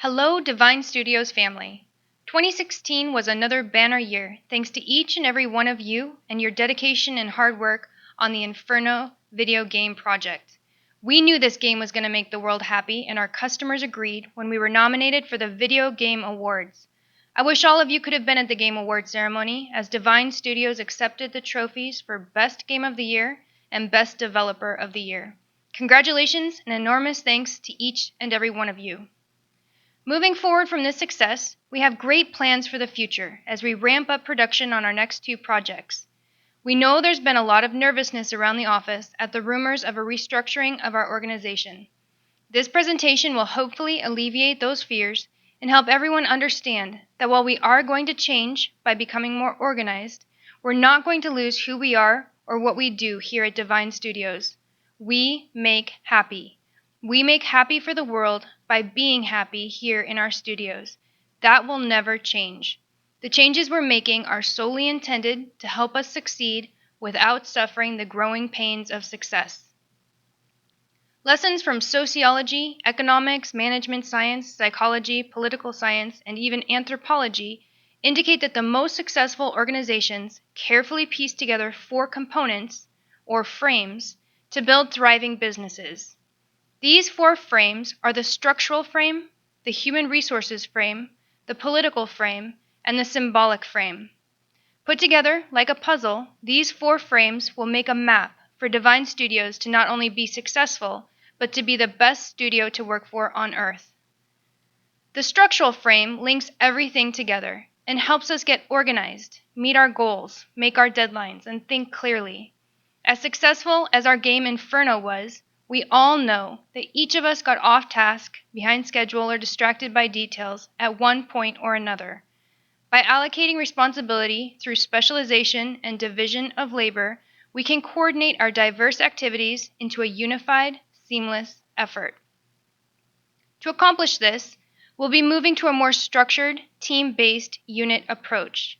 Hello, Divine Studios family. 2016 was another banner year thanks to each and every one of you and your dedication and hard work on the Inferno video game project. We knew this game was going to make the world happy, and our customers agreed when we were nominated for the Video Game Awards. I wish all of you could have been at the Game Awards ceremony as Divine Studios accepted the trophies for Best Game of the Year and Best Developer of the Year. Congratulations and enormous thanks to each and every one of you. Moving forward from this success, we have great plans for the future as we ramp up production on our next two projects. We know there's been a lot of nervousness around the office at the rumors of a restructuring of our organization. This presentation will hopefully alleviate those fears and help everyone understand that while we are going to change by becoming more organized, we're not going to lose who we are or what we do here at Divine Studios. We make happy. We make happy for the world by being happy here in our studios. That will never change. The changes we're making are solely intended to help us succeed without suffering the growing pains of success. Lessons from sociology, economics, management science, psychology, political science, and even anthropology indicate that the most successful organizations carefully piece together four components, or frames, to build thriving businesses. These four frames are the structural frame, the human resources frame, the political frame, and the symbolic frame. Put together like a puzzle, these four frames will make a map for Divine Studios to not only be successful, but to be the best studio to work for on Earth. The structural frame links everything together and helps us get organized, meet our goals, make our deadlines, and think clearly. As successful as our game Inferno was, we all know that each of us got off task, behind schedule, or distracted by details at one point or another. By allocating responsibility through specialization and division of labor, we can coordinate our diverse activities into a unified, seamless effort. To accomplish this, we'll be moving to a more structured, team-based unit approach.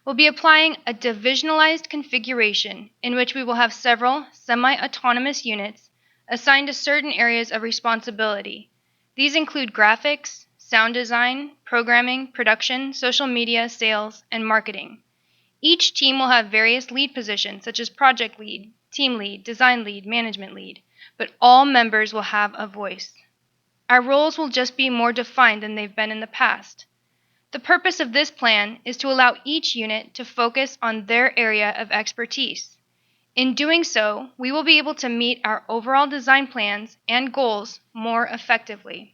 We'll be applying a divisionalized configuration in which we will have several semi-autonomous units assigned to certain areas of responsibility. These include graphics, sound design, programming, production, social media, sales, and marketing. Each team will have various lead positions such as project lead, team lead, design lead, management lead, but all members will have a voice. Our roles will just be more defined than they've been in the past. The purpose of this plan is to allow each unit to focus on their area of expertise. In doing so, we will be able to meet our overall design plans and goals more effectively.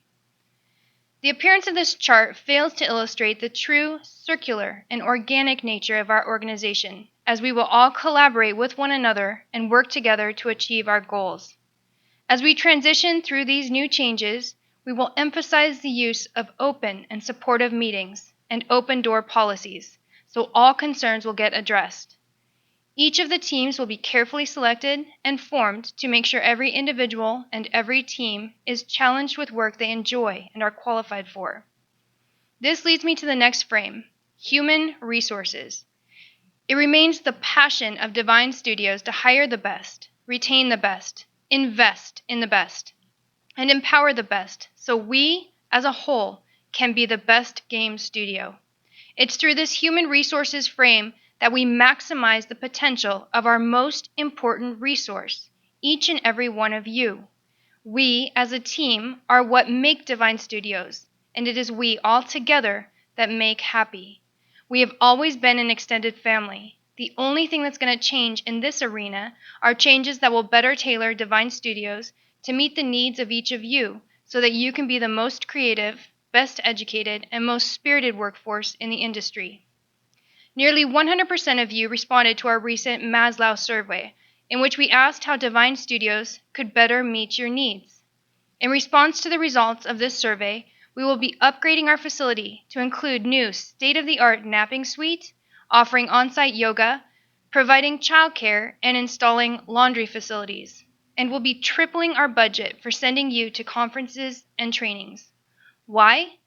The appearance of this chart fails to illustrate the true circular and organic nature of our organization, as we will all collaborate with one another and work together to achieve our goals. As we transition through these new changes, we will emphasize the use of open and supportive meetings and open door policies, so all concerns will get addressed. Each of the teams will be carefully selected and formed to make sure every individual and every team is challenged with work they enjoy and are qualified for. This leads me to the next frame, human resources. It remains the passion of Divine Studios to hire the best, retain the best, invest in the best, and empower the best so we, as a whole, can be the best game studio. It's through this human resources frame that we maximize the potential of our most important resource, each and every one of you. We, as a team, are what make Divine Studios, and it is we all together that make happy. We have always been an extended family. The only thing that's going to change in this arena are changes that will better tailor Divine Studios to meet the needs of each of you so that you can be the most creative, best educated, and most spirited workforce in the industry. Nearly 100% of you responded to our recent Maslow survey, in which we asked how Divine Studios could better meet your needs. In response to the results of this survey, we will be upgrading our facility to include new state-of-the-art napping suite, offering on-site yoga, providing childcare, and installing laundry facilities. And we'll be tripling our budget for sending you to conferences and trainings. Why?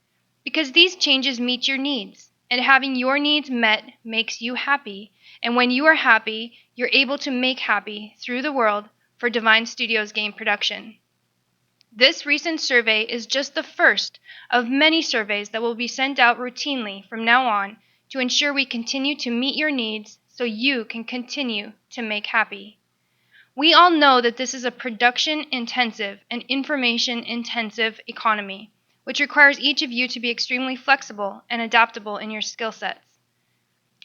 Because these changes meet your needs. And having your needs met makes you happy, and when you are happy, you're able to make happy through the world for Divine Studios game production. This recent survey is just the first of many surveys that will be sent out routinely from now on to ensure we continue to meet your needs so you can continue to make happy. We all know that this is a production-intensive and information-intensive economy, which requires each of you to be extremely flexible and adaptable in your skill sets.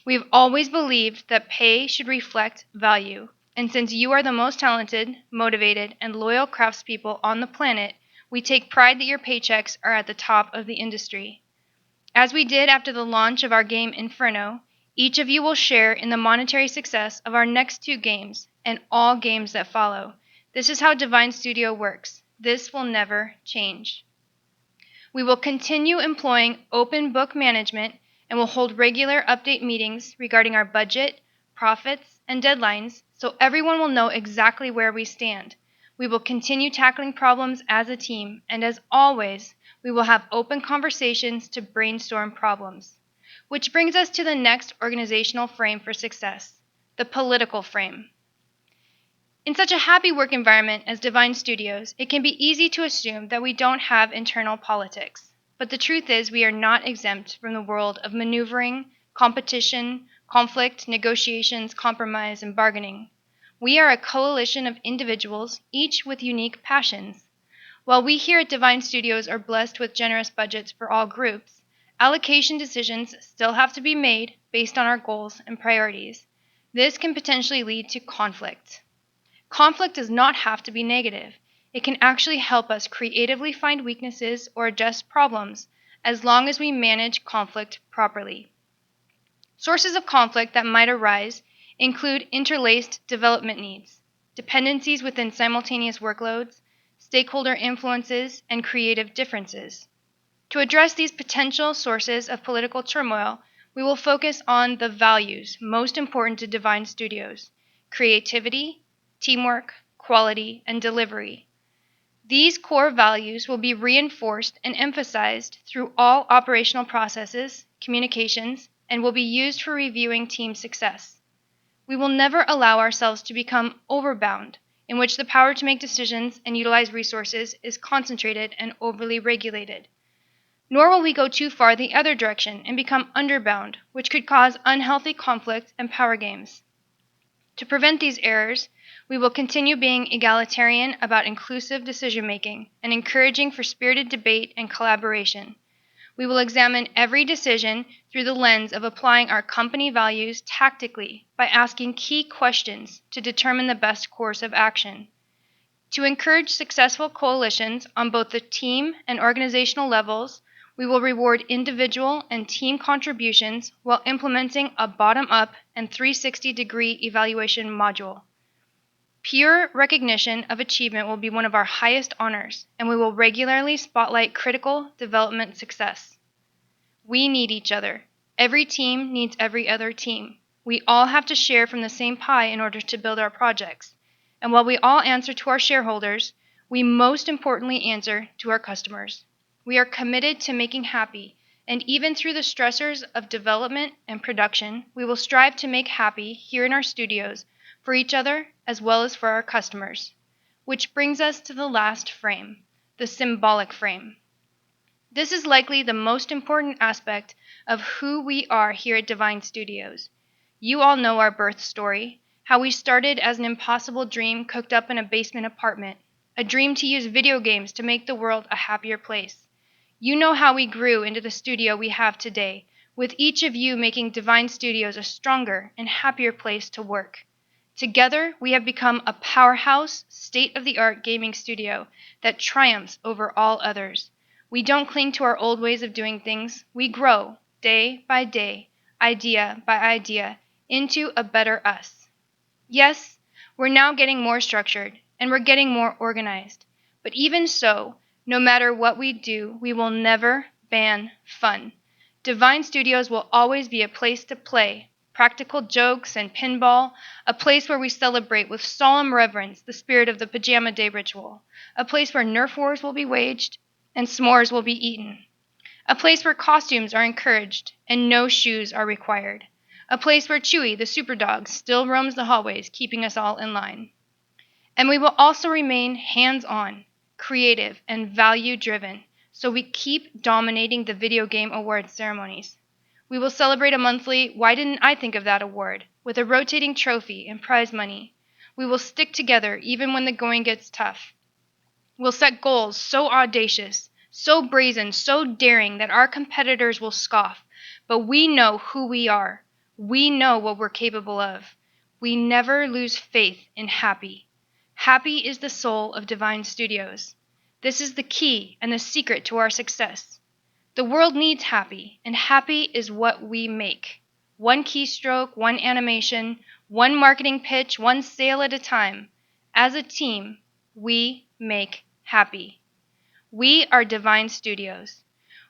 We've always believed that pay should reflect value, and since you are the most talented, motivated, and loyal craftspeople on the planet, we take pride that your paychecks are at the top of the industry. As we did after the launch of our game Inferno, each of you will share in the monetary success of our next 2 games and all games that follow. This is how Divine Studio works. This will never change. We will continue employing open book management and will hold regular update meetings regarding our budget, profits, and deadlines so everyone will know exactly where we stand. We will continue tackling problems as a team, and as always, we will have open conversations to brainstorm problems. Which brings us to the next organizational frame for success, the political frame. In such a happy work environment as Divine Studios, it can be easy to assume that we don't have internal politics. But the truth is we are not exempt from the world of maneuvering, competition, conflict, negotiations, compromise, and bargaining. We are a coalition of individuals, each with unique passions. While we here at Divine Studios are blessed with generous budgets for all groups, allocation decisions still have to be made based on our goals and priorities. This can potentially lead to conflict. Conflict does not have to be negative. It can actually help us creatively find weaknesses or adjust problems as long as we manage conflict properly. Sources of conflict that might arise include interlaced development needs, dependencies within simultaneous workloads, stakeholder influences, and creative differences. To address these potential sources of political turmoil, we will focus on the values most important to Divine Studios: creativity, teamwork, quality, and delivery. These core values will be reinforced and emphasized through all operational processes, communications, and will be used for reviewing team success. We will never allow ourselves to become overbound, in which the power to make decisions and utilize resources is concentrated and overly regulated. Nor will we go too far the other direction and become underbound, which could cause unhealthy conflict and power games. To prevent these errors, we will continue being egalitarian about inclusive decision-making and encouraging for spirited debate and collaboration. We will examine every decision through the lens of applying our company values tactically by asking key questions to determine the best course of action. To encourage successful coalitions on both the team and organizational levels, we will reward individual and team contributions while implementing a bottom-up and 360-degree evaluation module. Pure recognition of achievement will be one of our highest honors, and we will regularly spotlight critical development success. We need each other. Every team needs every other team. We all have to share from the same pie in order to build our projects. And while we all answer to our shareholders, we most importantly answer to our customers. We are committed to making happy, and even through the stressors of development and production, we will strive to make happy here in our studios for each other as well as for our customers. Which brings us to the last frame, the symbolic frame. This is likely the most important aspect of who we are here at Divine Studios. You all know our birth story, how we started as an impossible dream cooked up in a basement apartment, a dream to use video games to make the world a happier place. You know how we grew into the studio we have today, with each of you making Divine Studios a stronger and happier place to work. Together, we have become a powerhouse, state-of-the-art gaming studio that triumphs over all others. We don't cling to our old ways of doing things. We grow, day by day, idea by idea, into a better us. Yes, we're now getting more structured, and we're getting more organized. But even so, no matter what we do, we will never ban fun. Divine Studios will always be a place to play, practical jokes and pinball, a place where we celebrate with solemn reverence the spirit of the Pajama Day ritual, a place where Nerf wars will be waged and s'mores will be eaten, a place where costumes are encouraged and no shoes are required, a place where Chewy, the super dog, still roams the hallways, keeping us all in line. And we will also remain hands-on, creative, and value-driven, so we keep dominating the video game awards ceremonies. We will celebrate a monthly "Why Didn't I Think of That" award with a rotating trophy and prize money. We will stick together even when the going gets tough. We'll set goals so audacious, so brazen, so daring that our competitors will scoff, but we know who we are. We know what we're capable of. We never lose faith in happy. Happy is the soul of Divine Studios. This is the key and the secret to our success. The world needs happy, and happy is what we make. One keystroke, one animation, one marketing pitch, one sale at a time. As a team, we make happy. We are Divine Studios.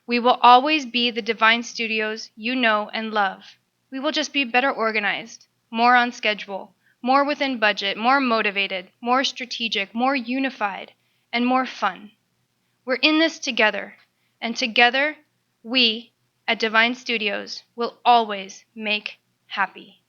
We will always be the Divine Studios you know and love. We will just be better organized, more on schedule, more within budget, more motivated, more strategic, more unified, and more fun. We're in this together, and together, we at Divine Studios will always make happy.